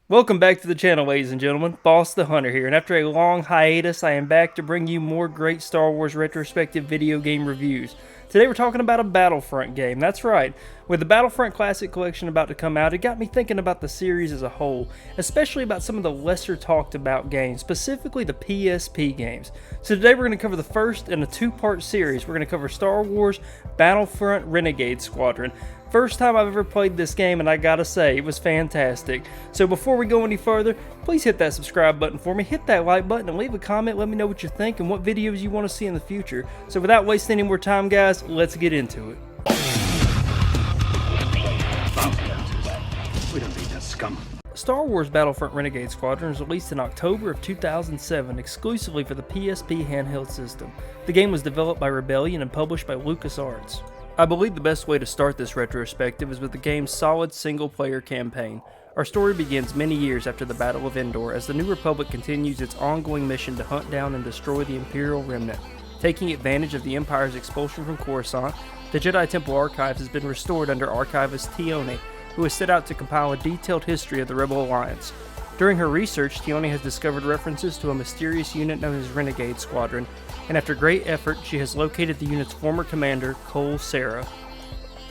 Welcome back to the channel, ladies and gentlemen. Boss the Hunter here, and after a long hiatus, I am back to bring you more great Star Wars retrospective video game reviews. Today we're talking about a Battlefront game, that's right. With the Battlefront Classic Collection about to come out, it got me thinking about the series as a whole, especially about some of the lesser talked about games, specifically the PSP games. So today we're going to cover the first in a two-part series. We're going to cover Star Wars Battlefront Renegade Squadron. First time I've ever played this game, and I gotta say, it was fantastic. So before we go any further, please hit that subscribe button for me, hit that like button, and leave a comment. Let me know what you think and what videos you want to see in the future. So without wasting any more time, guys, let's get into it. We don't need that scum. Star Wars Battlefront Renegade Squadron was released in October of 2007 exclusively for the PSP handheld system. The game was developed by Rebellion and published by LucasArts. I believe the best way to start this retrospective is with the game's solid single-player campaign. Our story begins many years after the Battle of Endor as the New Republic continues its ongoing mission to hunt down and destroy the Imperial Remnant. Taking advantage of the Empire's expulsion from Coruscant, the Jedi Temple Archives has been restored under archivist Tione, who has set out to compile a detailed history of the Rebel Alliance. During her research, Tione has discovered references to a mysterious unit known as Renegade Squadron, and after great effort, she has located the unit's former commander, Cole Serra.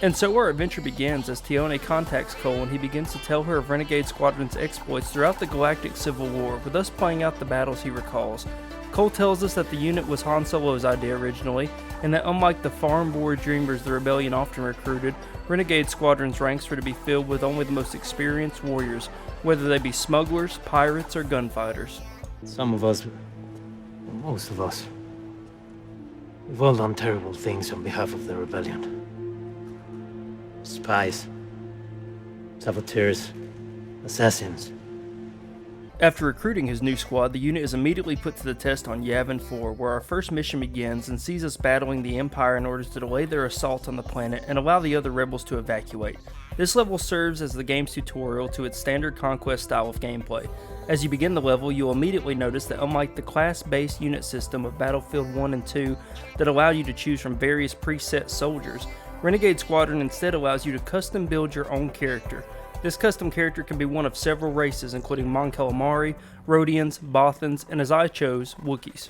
And so our adventure begins as Tione contacts Cole and he begins to tell her of Renegade Squadron's exploits throughout the Galactic Civil War, with us playing out the battles he recalls. Cole tells us that the unit was Han Solo's idea originally, and that unlike the farm-boy dreamers the Rebellion often recruited, Renegade Squadron's ranks were to be filled with only the most experienced warriors, whether they be smugglers, pirates, or gunfighters. Some of us, most of us, we've all done terrible things on behalf of the rebellion. Spies, saboteurs, assassins. After recruiting his new squad, the unit is immediately put to the test on Yavin 4, where our first mission begins and sees us battling the Empire in order to delay their assault on the planet and allow the other rebels to evacuate. This level serves as the game's tutorial to its standard conquest style of gameplay. As you begin the level, you'll immediately notice that unlike the class-based unit system of Battlefield 1 and 2 that allow you to choose from various preset soldiers, Renegade Squadron instead allows you to custom build your own character. This custom character can be one of several races including Mon Calamari, Rhodians, Bothans, and as I chose, Wookiees.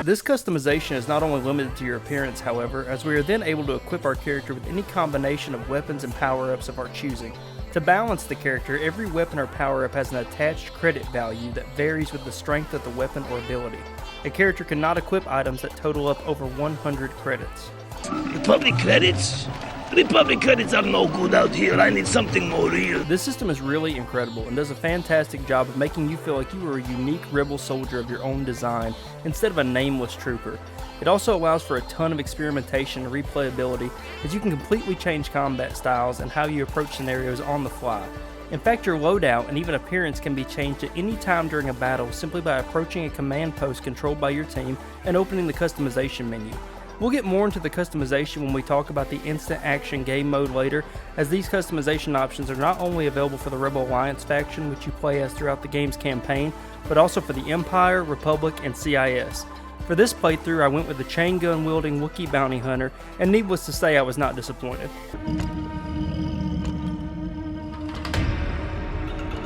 This customization is not only limited to your appearance, however, as we are then able to equip our character with any combination of weapons and power-ups of our choosing. To balance the character, every weapon or power-up has an attached credit value that varies with the strength of the weapon or ability. A character cannot equip items that total up over 100 credits. Republic credits? Republic credits are no good out here. I need something more real. This system is really incredible and does a fantastic job of making you feel like you are a unique rebel soldier of your own design instead of a nameless trooper. It also allows for a ton of experimentation and replayability as you can completely change combat styles and how you approach scenarios on the fly. In fact, your loadout and even appearance can be changed at any time during a battle simply by approaching a command post controlled by your team and opening the customization menu. We'll get more into the customization when we talk about the instant action game mode later, as these customization options are not only available for the Rebel Alliance faction, which you play as throughout the game's campaign, but also for the Empire, Republic, and CIS. For this playthrough, I went with the chain gun wielding Wookiee bounty hunter, and needless to say, I was not disappointed.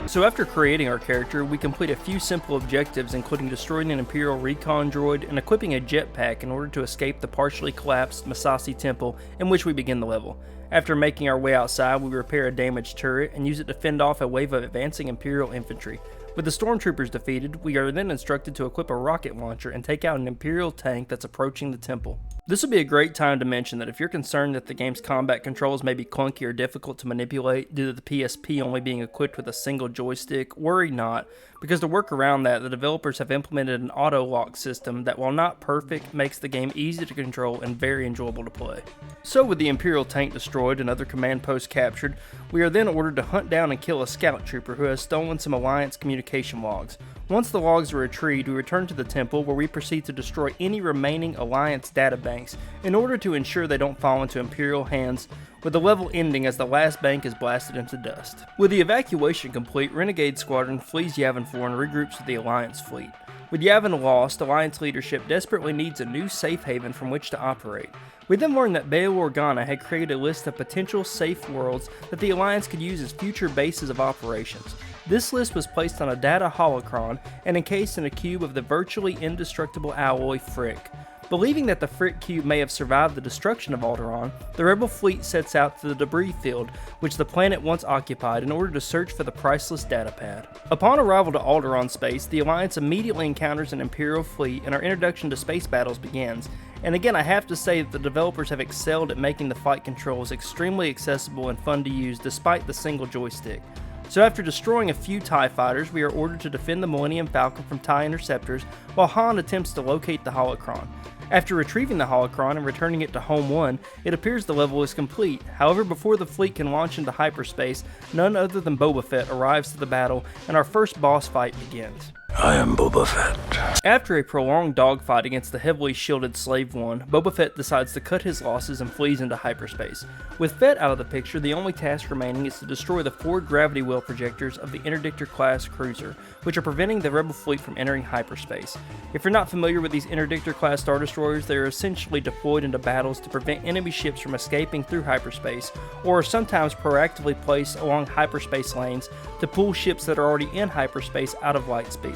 So after creating our character, we complete a few simple objectives including destroying an Imperial recon droid and equipping a jetpack in order to escape the partially collapsed Masasi Temple in which we begin the level. After making our way outside, we repair a damaged turret and use it to fend off a wave of advancing Imperial infantry. With the stormtroopers defeated, we are then instructed to equip a rocket launcher and take out an Imperial tank that's approaching the temple. This would be a great time to mention that if you're concerned that the game's combat controls may be clunky or difficult to manipulate due to the PSP only being equipped with a single joystick, worry not, because to work around that, the developers have implemented an auto-lock system that, while not perfect, makes the game easy to control and very enjoyable to play. So with the Imperial tank destroyed and other command posts captured, we are then ordered to hunt down and kill a scout trooper who has stolen some Alliance communication logs. Once the logs are retrieved, we return to the temple where we proceed to destroy any remaining Alliance databanks in order to ensure they don't fall into Imperial hands, with the level ending as the last bank is blasted into dust. With the evacuation complete, Renegade Squadron flees Yavin 4 and regroups with the Alliance fleet. With Yavin lost, Alliance leadership desperately needs a new safe haven from which to operate. We then learned that Bail Organa had created a list of potential safe worlds that the Alliance could use as future bases of operations. This list was placed on a data holocron and encased in a cube of the virtually indestructible alloy Frick. Believing that the Frick cube may have survived the destruction of Alderaan, the Rebel fleet sets out to the debris field which the planet once occupied in order to search for the priceless datapad. Upon arrival to Alderaan space, the Alliance immediately encounters an Imperial fleet and our introduction to space battles begins. And again, I have to say that the developers have excelled at making the fight controls extremely accessible and fun to use despite the single joystick. So after destroying a few TIE fighters, we are ordered to defend the Millennium Falcon from TIE interceptors while Han attempts to locate the holocron. After retrieving the holocron and returning it to Home 1, it appears the level is complete. However, before the fleet can launch into hyperspace, none other than Boba Fett arrives to the battle and our first boss fight begins. I am Boba Fett. After a prolonged dogfight against the heavily shielded Slave One, Boba Fett decides to cut his losses and flees into hyperspace. With Fett out of the picture, the only task remaining is to destroy the forward gravity well projectors of the Interdictor-class cruiser, which are preventing the Rebel fleet from entering hyperspace. If you're not familiar with these Interdictor-class Star Destroyers, they are essentially deployed into battles to prevent enemy ships from escaping through hyperspace, or are sometimes proactively placed along hyperspace lanes to pull ships that are already in hyperspace out of light speed.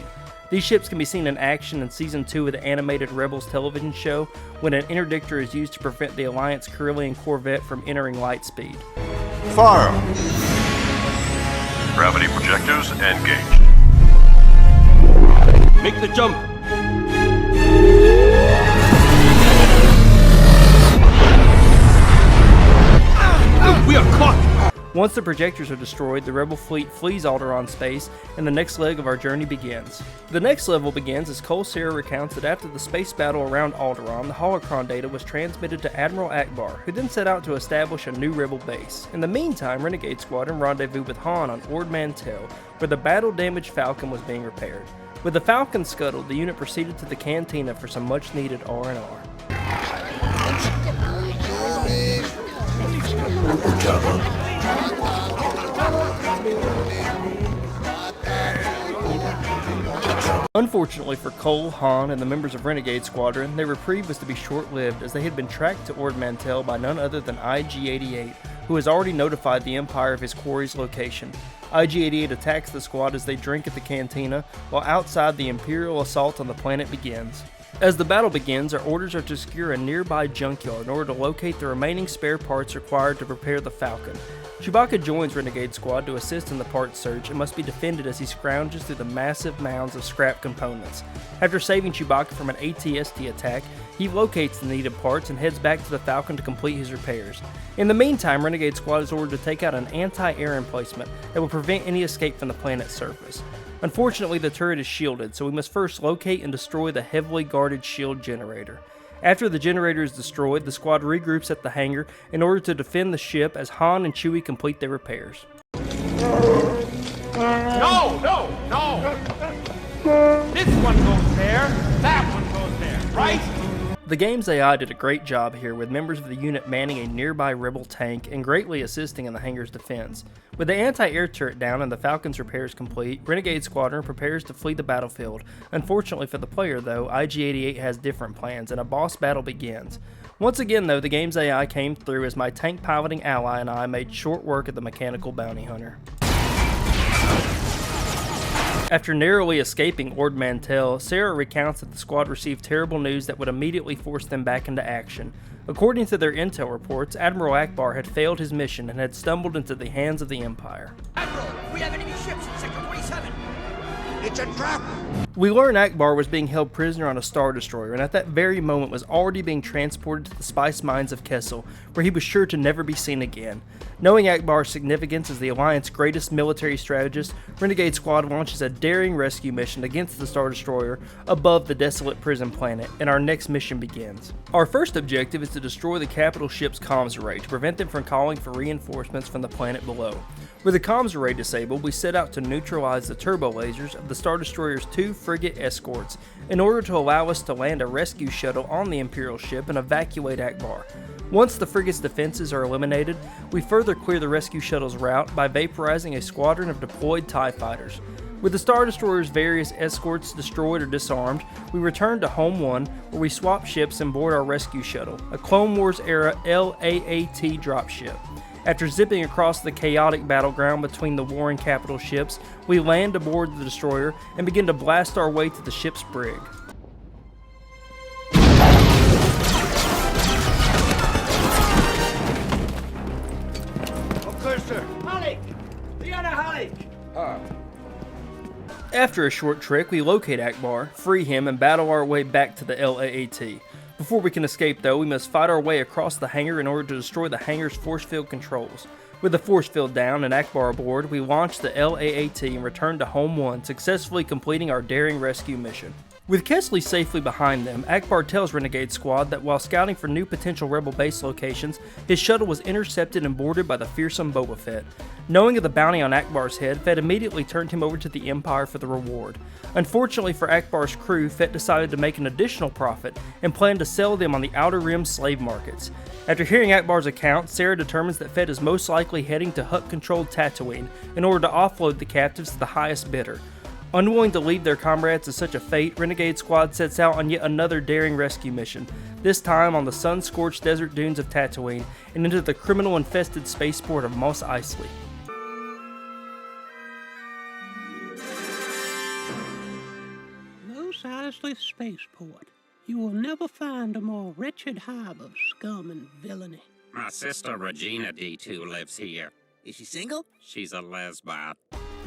These ships can be seen in action in Season 2 of the animated Rebels television show, when an interdictor is used to prevent the Alliance Corellian Corvette from entering light speed. Fire! Gravity projectors engaged. Make the jump! We are caught! Once the projectors are destroyed, the Rebel fleet flees Alderaan space, and the next leg of our journey begins. The next level begins as Cole Sarah recounts that after the space battle around Alderaan, the holocron data was transmitted to Admiral Akbar, who then set out to establish a new Rebel base. In the meantime, Renegade Squadron rendezvoused with Han on Ord Mantell, where the battle-damaged Falcon was being repaired. With the Falcon scuttled, the unit proceeded to the Cantina for some much-needed R&R. Unfortunately for Cole, Han, and the members of Renegade Squadron, their reprieve was to be short-lived as they had been tracked to Ord Mantell by none other than IG-88, who has already notified the Empire of his quarry's location. IG-88 attacks the squad as they drink at the cantina, while outside the Imperial assault on the planet begins. As the battle begins, our orders are to secure a nearby junkyard in order to locate the remaining spare parts required to prepare the Falcon. Chewbacca joins Renegade Squad to assist in the parts search and must be defended as he scrounges through the massive mounds of scrap components. After saving Chewbacca from an AT-ST attack, he locates the needed parts and heads back to the Falcon to complete his repairs. In the meantime, Renegade Squad is ordered to take out an anti-air emplacement that will prevent any escape from the planet's surface. Unfortunately, the turret is shielded, so we must first locate and destroy the heavily guarded shield generator. After the generator is destroyed, the squad regroups at the hangar in order to defend the ship as Han and Chewie complete their repairs. No! This one goes there, that one goes there, right? The game's AI did a great job here, with members of the unit manning a nearby Rebel tank and greatly assisting in the hangar's defense. With the anti-air turret down and the Falcon's repairs complete, Renegade Squadron prepares to flee the battlefield. Unfortunately for the player though, IG-88 has different plans and a boss battle begins. Once again though, the game's AI came through as my tank piloting ally and I made short work of the mechanical bounty hunter. After narrowly escaping Ord Mantell, Sarah recounts that the squad received terrible news that would immediately force them back into action. According to their intel reports, Admiral Akbar had failed his mission and had stumbled into the hands of the Empire. Admiral, we have enemy ships in Sector 27. It's a trap. We learn Akbar was being held prisoner on a Star Destroyer, and at that very moment was already being transported to the spice mines of Kessel, where he was sure to never be seen again. Knowing Akbar's significance as the Alliance's greatest military strategist, Renegade Squad launches a daring rescue mission against the Star Destroyer above the desolate prison planet, and our next mission begins. Our first objective is to destroy the capital ship's comms array to prevent them from calling for reinforcements from the planet below. With the comms array disabled, we set out to neutralize the turbo lasers of the Star Destroyer's 2 frigate escorts in order to allow us to land a rescue shuttle on the Imperial ship and evacuate Akbar. Once the frigate's defenses are eliminated, we further clear the rescue shuttle's route by vaporizing a squadron of deployed TIE fighters. With the Star Destroyer's various escorts destroyed or disarmed, we return to Home 1, where we swap ships and board our rescue shuttle, a Clone Wars-era LAAT dropship. After zipping across the chaotic battleground between the warring capital ships, we land aboard the destroyer and begin to blast our way to the ship's brig. After a short trek, we locate Akbar, free him, and battle our way back to the LAAT. Before we can escape though, we must fight our way across the hangar in order to destroy the hangar's force field controls. With the force field down and Akbar aboard, we launch the LAAT and return to Home 1, successfully completing our daring rescue mission. With Kesley safely behind them, Akbar tells Renegade Squad that while scouting for new potential rebel base locations, his shuttle was intercepted and boarded by the fearsome Boba Fett. Knowing of the bounty on Akbar's head, Fett immediately turned him over to the Empire for the reward. Unfortunately for Akbar's crew, Fett decided to make an additional profit and planned to sell them on the Outer Rim slave markets. After hearing Akbar's account, Sarah determines that Fett is most likely heading to Hutt-controlled Tatooine in order to offload the captives to the highest bidder. Unwilling to leave their comrades to such a fate, Renegade Squad sets out on yet another daring rescue mission, this time on the sun-scorched desert dunes of Tatooine and into the criminal-infested spaceport of Mos Eisley. Mos Eisley Spaceport. You will never find a more wretched hive of scum and villainy. My sister Regina D2 lives here. Is she single? She's a lesbian.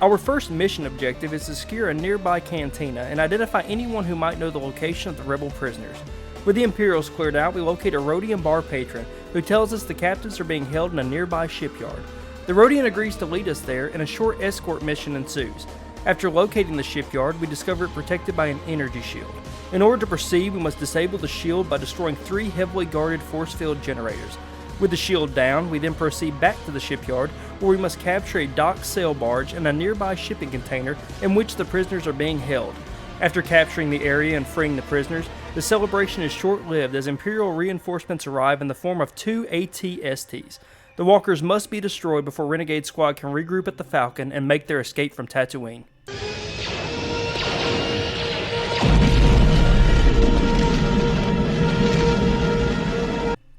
Our first mission objective is to secure a nearby cantina and identify anyone who might know the location of the rebel prisoners. With the Imperials cleared out, we locate a Rodian bar patron who tells us the captives are being held in a nearby shipyard. The Rodian agrees to lead us there and a short escort mission ensues. After locating the shipyard, we discover it protected by an energy shield. In order to proceed, we must disable the shield by destroying 3 heavily guarded force field generators. With the shield down, we then proceed back to the shipyard, where we must capture a docked sail barge and a nearby shipping container in which the prisoners are being held. After capturing the area and freeing the prisoners, the celebration is short-lived as Imperial reinforcements arrive in the form of 2 AT-STs. The walkers must be destroyed before Renegade Squad can regroup at the Falcon and make their escape from Tatooine.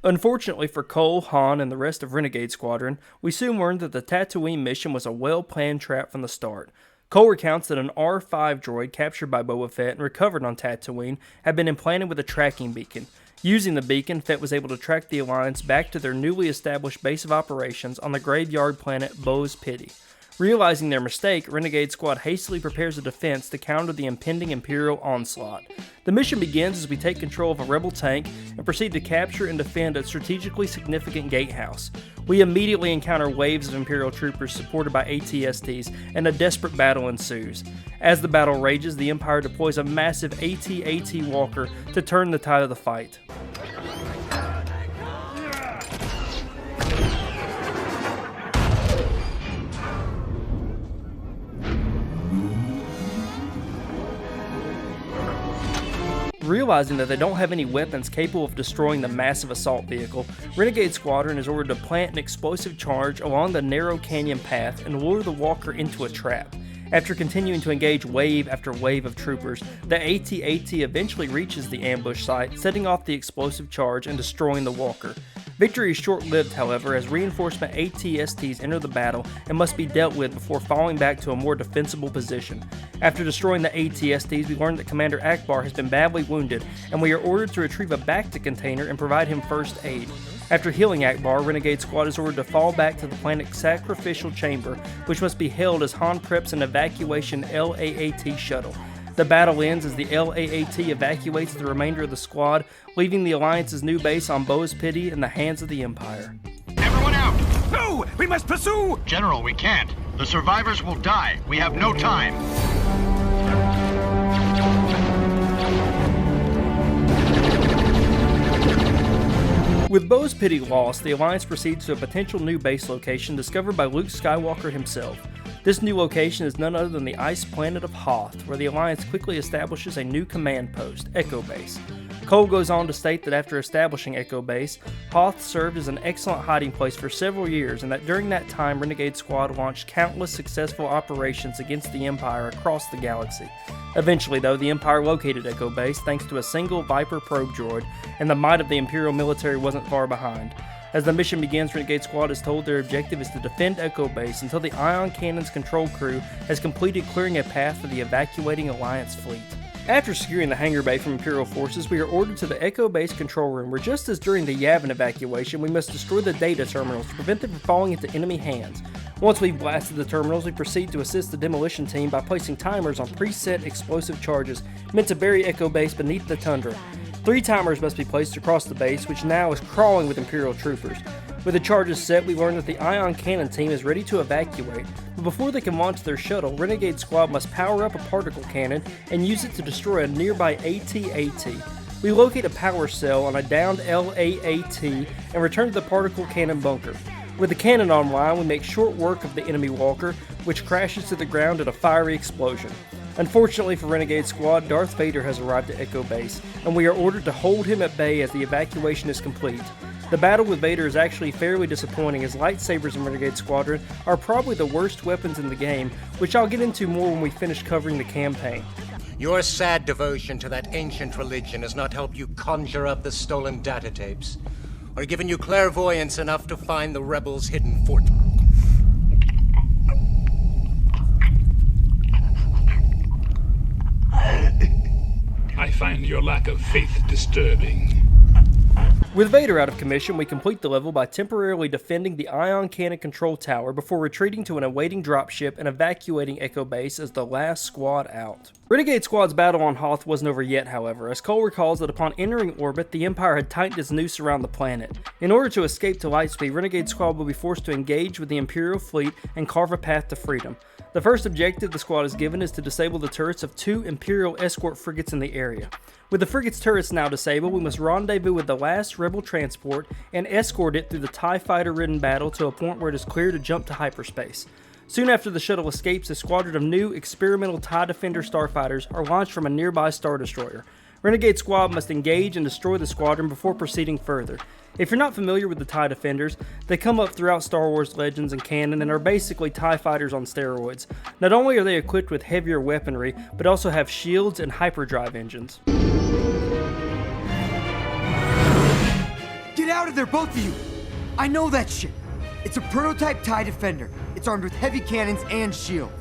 Unfortunately for Cole, Han, and the rest of Renegade Squadron, we soon learned that the Tatooine mission was a well-planned trap from the start. Cole recounts that an R5 droid captured by Boba Fett and recovered on Tatooine had been implanted with a tracking beacon. Using the beacon, Fett was able to track the Alliance back to their newly established base of operations on the graveyard planet Boz Pity. Realizing their mistake, Renegade Squad hastily prepares a defense to counter the impending Imperial onslaught. The mission begins as we take control of a rebel tank and proceed to capture and defend a strategically significant gatehouse. We immediately encounter waves of Imperial troopers supported by AT-STs, and a desperate battle ensues. As the battle rages, the Empire deploys a massive AT-AT walker to turn the tide of the fight. Realizing that they don't have any weapons capable of destroying the massive assault vehicle, Renegade Squadron is ordered to plant an explosive charge along the narrow canyon path and lure the walker into a trap. After continuing to engage wave after wave of troopers, the AT-AT eventually reaches the ambush site, setting off the explosive charge and destroying the walker. Victory is short-lived, however, as reinforcement AT-STs enter the battle and must be dealt with before falling back to a more defensible position. After destroying the AT-STs, we learn that Commander Akbar has been badly wounded, and we are ordered to retrieve a Bacta container and provide him first aid. After healing Akbar, Renegade Squad is ordered to fall back to the planet's sacrificial chamber, which must be held as Han preps an evacuation LAAT shuttle. The battle ends as the LAAT evacuates the remainder of the squad, leaving the Alliance's new base on Boz Pity in the hands of the Empire. Everyone out! No! We must pursue! General, we can't. The survivors will die. We have no time. With Boz Pity lost, the Alliance proceeds to a potential new base location discovered by Luke Skywalker himself. This new location is none other than the ice planet of Hoth, where the Alliance quickly establishes a new command post, Echo Base. Cole goes on to state that after establishing Echo Base, Hoth served as an excellent hiding place for several years, and that during that time Renegade Squad launched countless successful operations against the Empire across the galaxy. Eventually, though, the Empire located Echo Base thanks to a single Viper probe droid, and the might of the Imperial military wasn't far behind. As the mission begins, Renegade Squad is told their objective is to defend Echo Base until the Ion Cannon's control crew has completed clearing a path for the evacuating Alliance fleet. After securing the hangar bay from Imperial forces, we are ordered to the Echo Base control room, where just as during the Yavin evacuation, we must destroy the data terminals to prevent them from falling into enemy hands. Once we've blasted the terminals, we proceed to assist the demolition team by placing timers on preset explosive charges meant to bury Echo Base beneath the tundra. 3 timers must be placed across the base, which now is crawling with Imperial troopers. With the charges set, we learn that the Ion Cannon team is ready to evacuate, but before they can launch their shuttle, Renegade Squad must power up a particle cannon and use it to destroy a nearby AT-AT. We locate a power cell on a downed LAAT and return to the particle cannon bunker. With the cannon online, we make short work of the enemy walker, which crashes to the ground in a fiery explosion. Unfortunately for Renegade Squad, Darth Vader has arrived at Echo Base, and we are ordered to hold him at bay as the evacuation is complete. The battle with Vader is actually fairly disappointing, as lightsabers in Renegade Squadron are probably the worst weapons in the game, which I'll get into more when we finish covering the campaign. Your sad devotion to that ancient religion has not helped you conjure up the stolen data tapes, or given you clairvoyance enough to find the rebels' hidden fort. I find your lack of faith disturbing. With Vader out of commission, we complete the level by temporarily defending the Ion Cannon control tower before retreating to an awaiting dropship and evacuating Echo Base as the last squad out. Renegade Squad's battle on Hoth wasn't over yet, however, as Cole recalls that upon entering orbit, the Empire had tightened its noose around the planet. In order to escape to lightspeed, Renegade Squad will be forced to engage with the Imperial fleet and carve a path to freedom. The first objective the squad is given is to disable the turrets of 2 Imperial escort frigates in the area. With the frigate's turrets now disabled, we must rendezvous with the last Rebel transport and escort it through the TIE Fighter-ridden battle to a point where it is clear to jump to hyperspace. Soon after the shuttle escapes, a squadron of new experimental TIE Defender starfighters are launched from a nearby Star Destroyer. Renegade Squad must engage and destroy the squadron before proceeding further. If you're not familiar with the TIE Defenders, they come up throughout Star Wars Legends and canon and are basically TIE fighters on steroids. Not only are they equipped with heavier weaponry, but also have shields and hyperdrive engines. Get out of there, both of you! I know that shit! It's a prototype TIE Defender. It's armed with heavy cannons and shields.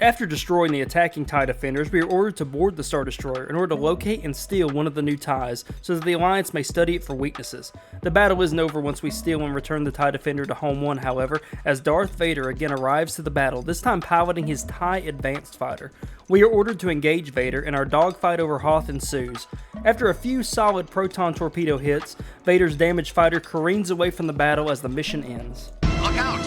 After destroying the attacking TIE Defenders, we are ordered to board the Star Destroyer in order to locate and steal one of the new TIEs, so that the Alliance may study it for weaknesses. The battle isn't over once we steal and return the TIE Defender to Home 1, however, as Darth Vader again arrives to the battle, this time piloting his TIE Advanced Fighter. We are ordered to engage Vader, and our dogfight over Hoth ensues. After a few solid proton torpedo hits, Vader's damaged fighter careens away from the battle as the mission ends. Look out!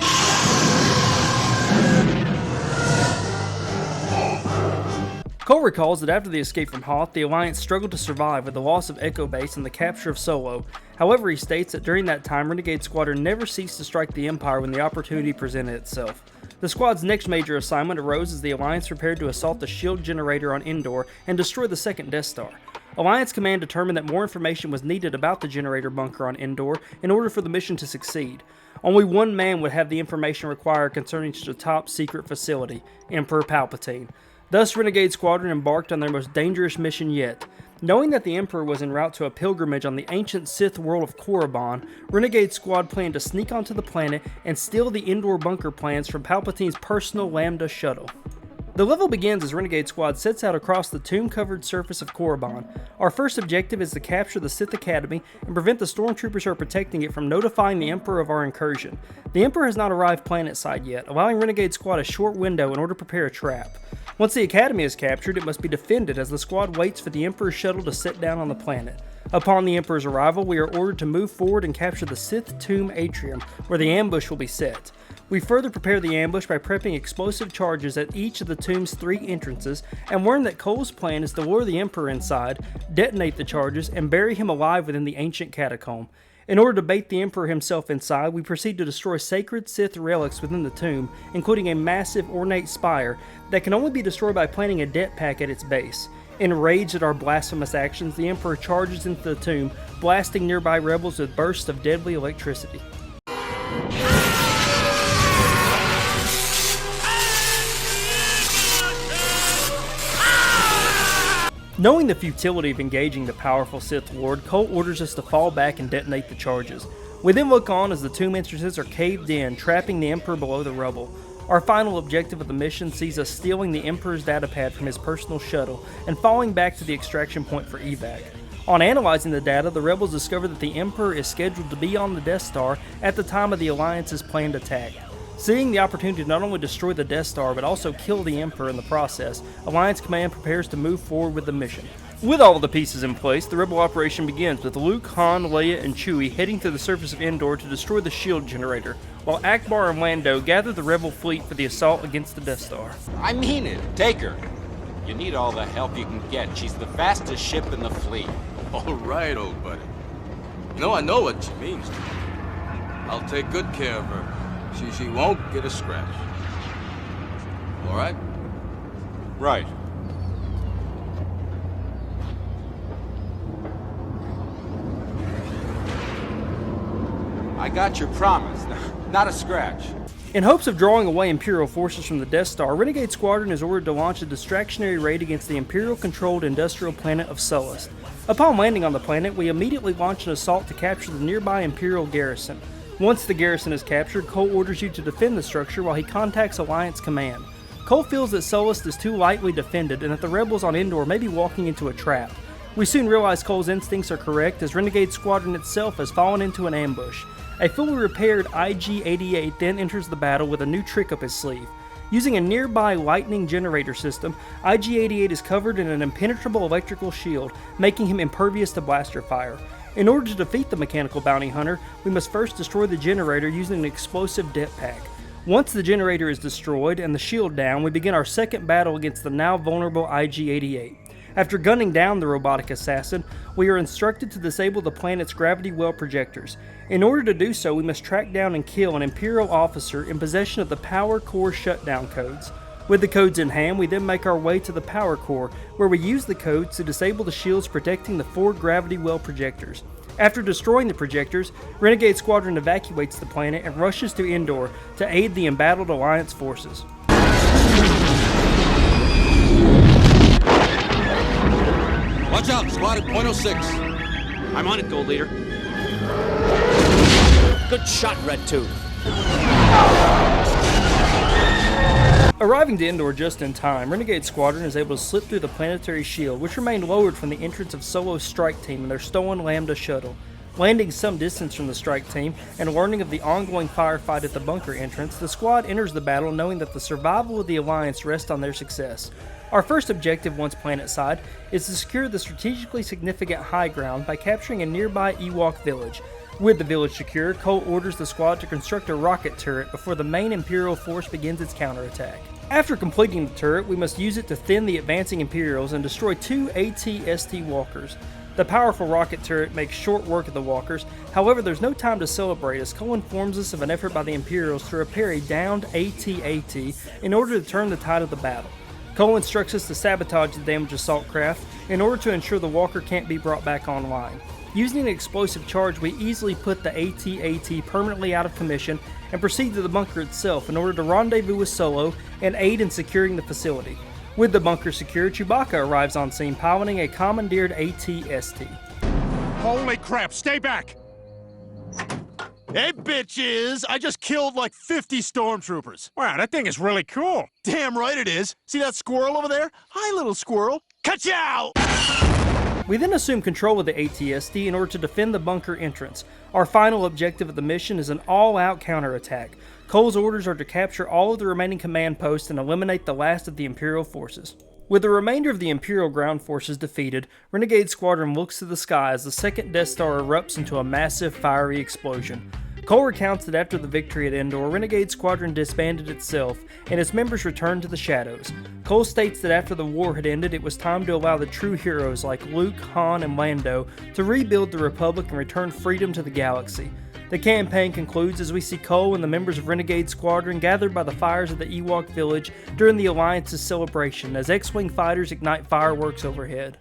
Cole recalls that after the escape from Hoth, the Alliance struggled to survive with the loss of Echo Base and the capture of Solo. However, he states that during that time, Renegade Squadron never ceased to strike the Empire when the opportunity presented itself. The squad's next major assignment arose as the Alliance prepared to assault the shield generator on Endor and destroy the second Death Star. Alliance Command determined that more information was needed about the generator bunker on Endor in order for the mission to succeed. Only one man would have the information required concerning the top secret facility, Emperor Palpatine. Thus, Renegade Squadron embarked on their most dangerous mission yet. Knowing that the Emperor was en route to a pilgrimage on the ancient Sith world of Korriban, Renegade Squad planned to sneak onto the planet and steal the Endor bunker plans from Palpatine's personal Lambda shuttle. The level begins as Renegade Squad sets out across the tomb-covered surface of Korriban. Our first objective is to capture the Sith Academy and prevent the stormtroopers who are protecting it from notifying the Emperor of our incursion. The Emperor has not arrived planetside yet, allowing Renegade Squad a short window in order to prepare a trap. Once the Academy is captured, it must be defended as the squad waits for the Emperor's shuttle to set down on the planet. Upon the Emperor's arrival, we are ordered to move forward and capture the Sith Tomb Atrium, where the ambush will be set. We further prepare the ambush by prepping explosive charges at each of the tomb's 3 entrances, and learn that Cole's plan is to lure the Emperor inside, detonate the charges, and bury him alive within the ancient catacomb. In order to bait the Emperor himself inside, we proceed to destroy sacred Sith relics within the tomb, including a massive ornate spire that can only be destroyed by planting a det pack at its base. Enraged at our blasphemous actions, the Emperor charges into the tomb, blasting nearby rebels with bursts of deadly electricity. Knowing the futility of engaging the powerful Sith Lord, Cole orders us to fall back and detonate the charges. We then look on as the tomb entrances are caved in, trapping the Emperor below the rubble. Our final objective of the mission sees us stealing the Emperor's datapad from his personal shuttle and falling back to the extraction point for evac. On analyzing the data, the rebels discover that the Emperor is scheduled to be on the Death Star at the time of the Alliance's planned attack. Seeing the opportunity to not only destroy the Death Star but also kill the Emperor in the process, Alliance Command prepares to move forward with the mission. With all of the pieces in place, the rebel operation begins with Luke, Han, Leia, and Chewie heading to the surface of Endor to destroy the shield generator, while Akbar and Lando gather the rebel fleet for the assault against the Death Star. I mean it. Take her. You need all the help you can get. She's the fastest ship in the fleet. All right, old buddy. You know, I know what she means to me. I'll take good care of her. She won't get a scratch. All right? Right. I got your promise. Not a scratch. In hopes of drawing away Imperial forces from the Death Star, Renegade Squadron is ordered to launch a distractionary raid against the Imperial-controlled industrial planet of Sullust. Upon landing on the planet, we immediately launch an assault to capture the nearby Imperial garrison. Once the garrison is captured, Cole orders you to defend the structure while he contacts Alliance Command. Cole feels that Sullust is too lightly defended and that the rebels on Endor may be walking into a trap. We soon realize Cole's instincts are correct as Renegade Squadron itself has fallen into an ambush. A fully repaired IG-88 then enters the battle with a new trick up his sleeve. Using a nearby lightning generator system, IG-88 is covered in an impenetrable electrical shield, making him impervious to blaster fire. In order to defeat the mechanical bounty hunter, we must first destroy the generator using an explosive det pack. Once the generator is destroyed and the shield down, we begin our second battle against the now vulnerable IG-88. After gunning down the robotic assassin, we are instructed to disable the planet's gravity well projectors. In order to do so, we must track down and kill an Imperial officer in possession of the power core shutdown codes. With the codes in hand, we then make our way to the power core, where we use the codes to disable the shields protecting the 4 gravity well projectors. After destroying the projectors, Renegade Squadron evacuates the planet and rushes to Endor to aid the embattled Alliance forces. Watch out, squad at point 06. I'm on it, Gold Leader. Good shot, Red Tooth. Arriving to Endor just in time, Renegade Squadron is able to slip through the planetary shield, which remained lowered from the entrance of Solo's strike team and their stolen Lambda shuttle. Landing some distance from the strike team and learning of the ongoing firefight at the bunker entrance, the squad enters the battle knowing that the survival of the Alliance rests on their success. Our first objective once planetside is to secure the strategically significant high ground by capturing a nearby Ewok village. With the village secured, Cole orders the squad to construct a rocket turret before the main Imperial force begins its counterattack. After completing the turret, we must use it to thin the advancing Imperials and destroy 2 AT-ST walkers. The powerful rocket turret makes short work of the walkers, however there's no time to celebrate as Cole informs us of an effort by the Imperials to repair a downed AT-AT in order to turn the tide of the battle. Cole instructs us to sabotage the damaged assault craft in order to ensure the walker can't be brought back online. Using an explosive charge, we easily put the AT-AT permanently out of commission and proceed to the bunker itself in order to rendezvous with Solo and aid in securing the facility. With the bunker secured, Chewbacca arrives on scene piloting a commandeered AT-ST. Holy crap, stay back! Hey, bitches! I just killed like 50 stormtroopers. Wow, that thing is really cool. Damn right it is. See that squirrel over there? Hi, little squirrel. Ka-chow! We then assume control of the AT-ST in order to defend the bunker entrance. Our final objective of the mission is an all-out counterattack. Cole's orders are to capture all of the remaining command posts and eliminate the last of the Imperial forces. With the remainder of the Imperial ground forces defeated, Renegade Squadron looks to the sky as the second Death Star erupts into a massive fiery explosion. Cole recounts that after the victory at Endor, Renegade Squadron disbanded itself, and its members returned to the shadows. Cole states that after the war had ended, it was time to allow the true heroes like Luke, Han, and Lando to rebuild the Republic and return freedom to the galaxy. The campaign concludes as we see Cole and the members of Renegade Squadron gathered by the fires of the Ewok village during the Alliance's celebration as X-Wing fighters ignite fireworks overhead.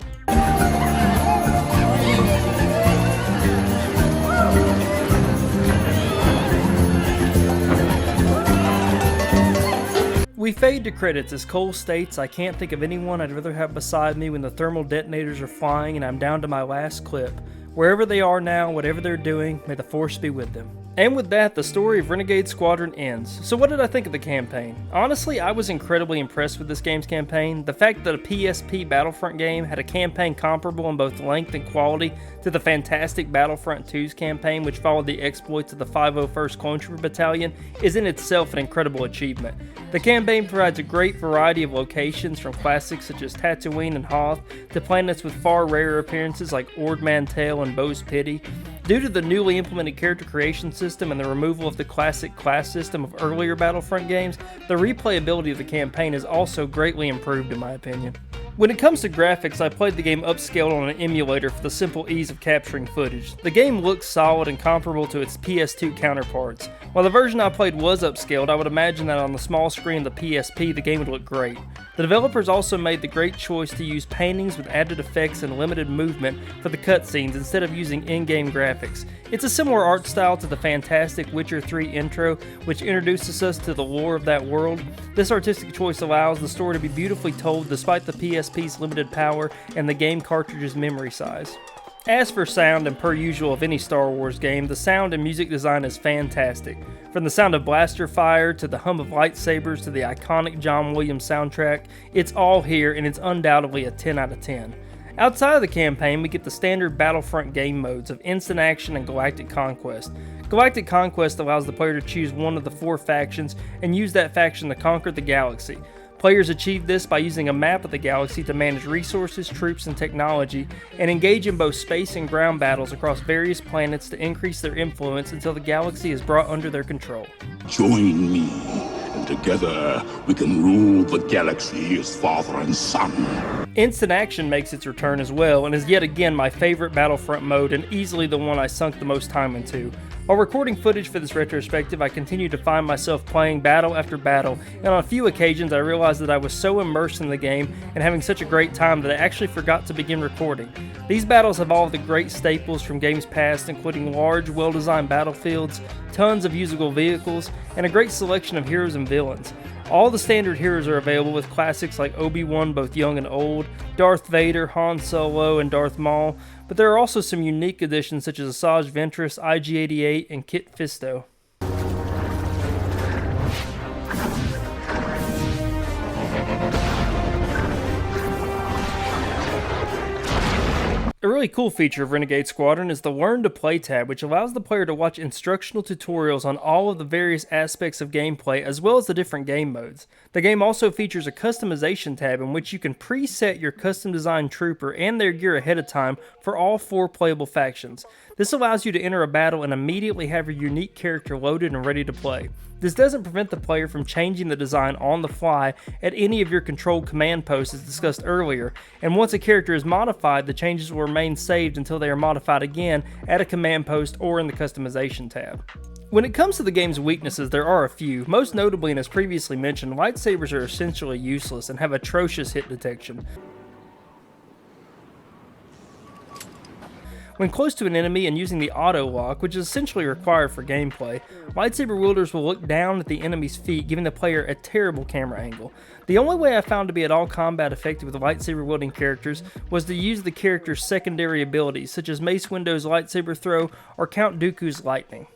We fade to credits as Cole states, "I can't think of anyone I'd rather have beside me when the thermal detonators are flying and I'm down to my last clip. Wherever they are now, whatever they're doing, may the Force be with them." And with that, the story of Renegade Squadron ends. So what did I think of the campaign? Honestly, I was incredibly impressed with this game's campaign. The fact that a PSP Battlefront game had a campaign comparable in both length and quality to the fantastic Battlefront 2's campaign, which followed the exploits of the 501st Clone Trooper Battalion, is in itself an incredible achievement. The campaign provides a great variety of locations, from classics such as Tatooine and Hoth, to planets with far rarer appearances like Ord Mantell and Bo's Pity. Due to the newly implemented character creation system and the removal of the classic class system of earlier Battlefront games, the replayability of the campaign is also greatly improved in my opinion. When it comes to graphics, I played the game upscaled on an emulator for the simple ease of capturing footage. The game looks solid and comparable to its PS2 counterparts. While the version I played was upscaled, I would imagine that on the small screen of the PSP, the game would look great. The developers also made the great choice to use paintings with added effects and limited movement for the cutscenes instead of using in-game graphics. It's a similar art style to the fantastic Witcher 3 intro, which introduces us to the lore of that world. This artistic choice allows the story to be beautifully told despite the PSP's limited power and the game cartridge's memory size. As for sound, and per usual of any Star Wars game, the sound and music design is fantastic. From the sound of blaster fire, to the hum of lightsabers, to the iconic John Williams soundtrack, it's all here and it's undoubtedly a 10 out of 10. Outside of the campaign, we get the standard Battlefront game modes of Instant Action and Galactic Conquest. Galactic Conquest allows the player to choose one of the 4 factions and use that faction to conquer the galaxy. Players achieve this by using a map of the galaxy to manage resources, troops, and technology, and engage in both space and ground battles across various planets to increase their influence until the galaxy is brought under their control. Join me, and together we can rule the galaxy as father and son. Instant Action makes its return as well, and is yet again my favorite Battlefront mode, and easily the one I sunk the most time into. While recording footage for this retrospective, I continued to find myself playing battle after battle, and on a few occasions I realized that I was so immersed in the game and having such a great time that I actually forgot to begin recording. These battles have all of the great staples from games past, including large, well-designed battlefields, tons of usable vehicles, and a great selection of heroes and villains. All the standard heroes are available, with classics like Obi-Wan both young and old, Darth Vader, Han Solo, and Darth Maul, but there are also some unique additions such as Asajj Ventress, IG-88, and Kit Fisto. A really cool feature of Renegade Squadron is the Learn to Play tab, which allows the player to watch instructional tutorials on all of the various aspects of gameplay as well as the different game modes. The game also features a customization tab in which you can preset your custom designed trooper and their gear ahead of time for all 4 playable factions. This allows you to enter a battle and immediately have your unique character loaded and ready to play. This doesn't prevent the player from changing the design on the fly at any of your controlled command posts as discussed earlier, and once a character is modified, the changes will remain saved until they are modified again at a command post or in the customization tab. When it comes to the game's weaknesses, there are a few. Most notably, and as previously mentioned, lightsabers are essentially useless and have atrocious hit detection. When close to an enemy and using the auto lock, which is essentially required for gameplay, lightsaber wielders will look down at the enemy's feet, giving the player a terrible camera angle. The only way I found to be at all combat effective with lightsaber wielding characters was to use the character's secondary abilities, such as Mace Windu's lightsaber throw or Count Dooku's lightning.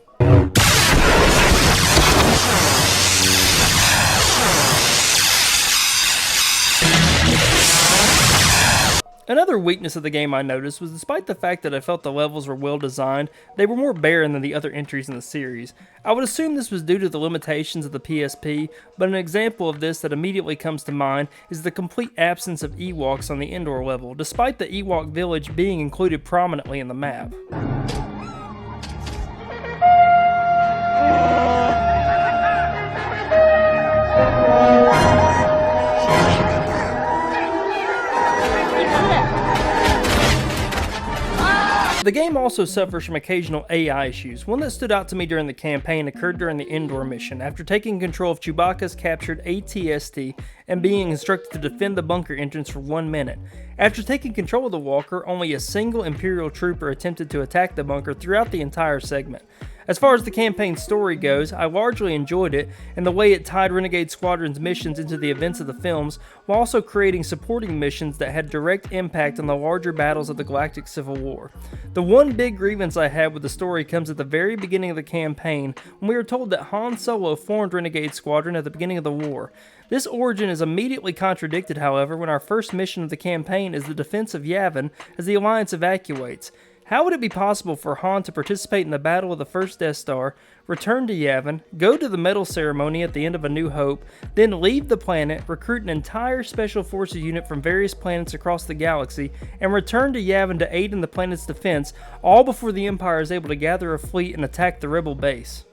Another weakness of the game I noticed was, despite the fact that I felt the levels were well designed, they were more barren than the other entries in the series. I would assume this was due to the limitations of the PSP, but an example of this that immediately comes to mind is the complete absence of Ewoks on the Endor level, despite the Ewok village being included prominently in the map. The game also suffers from occasional AI issues. One that stood out to me during the campaign occurred during the Endor mission, after taking control of Chewbacca's captured AT-ST and being instructed to defend the bunker entrance for 1 minute. After taking control of the walker, only a single Imperial trooper attempted to attack the bunker throughout the entire segment. As far as the campaign story goes, I largely enjoyed it and the way it tied Renegade Squadron's missions into the events of the films, while also creating supporting missions that had direct impact on the larger battles of the Galactic Civil War. The one big grievance I had with the story comes at the very beginning of the campaign, when we are told that Han Solo formed Renegade Squadron at the beginning of the war. This origin is immediately contradicted, however, when our first mission of the campaign is the defense of Yavin as the Alliance evacuates. How would it be possible for Han to participate in the battle of the first Death Star, return to Yavin, go to the medal ceremony at the end of A New Hope, then leave the planet, recruit an entire Special Forces unit from various planets across the galaxy, and return to Yavin to aid in the planet's defense, all before the Empire is able to gather a fleet and attack the Rebel base?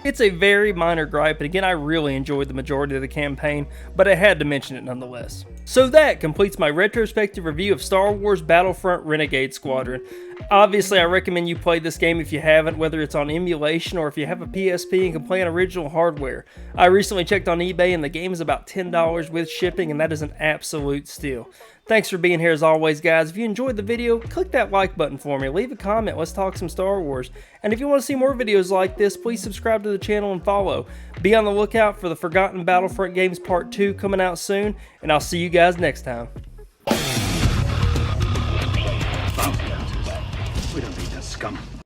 It's a very minor gripe, and again, I really enjoyed the majority of the campaign, but I had to mention it nonetheless. So that completes my retrospective review of Star Wars Battlefront Renegade Squadron. Obviously, I recommend you play this game if you haven't, whether it's on emulation or if you have a PSP and can play on original hardware. I recently checked on eBay and the game is about $10 with shipping, and that is an absolute steal. Thanks for being here as always, guys. If you enjoyed the video, click that like button for me. Leave a comment. Let's talk some Star Wars. And if you want to see more videos like this, please subscribe to the channel and follow. Be on the lookout for the Forgotten Battlefront Games Part 2 coming out soon, and I'll see you guys next time. We don't need that scum.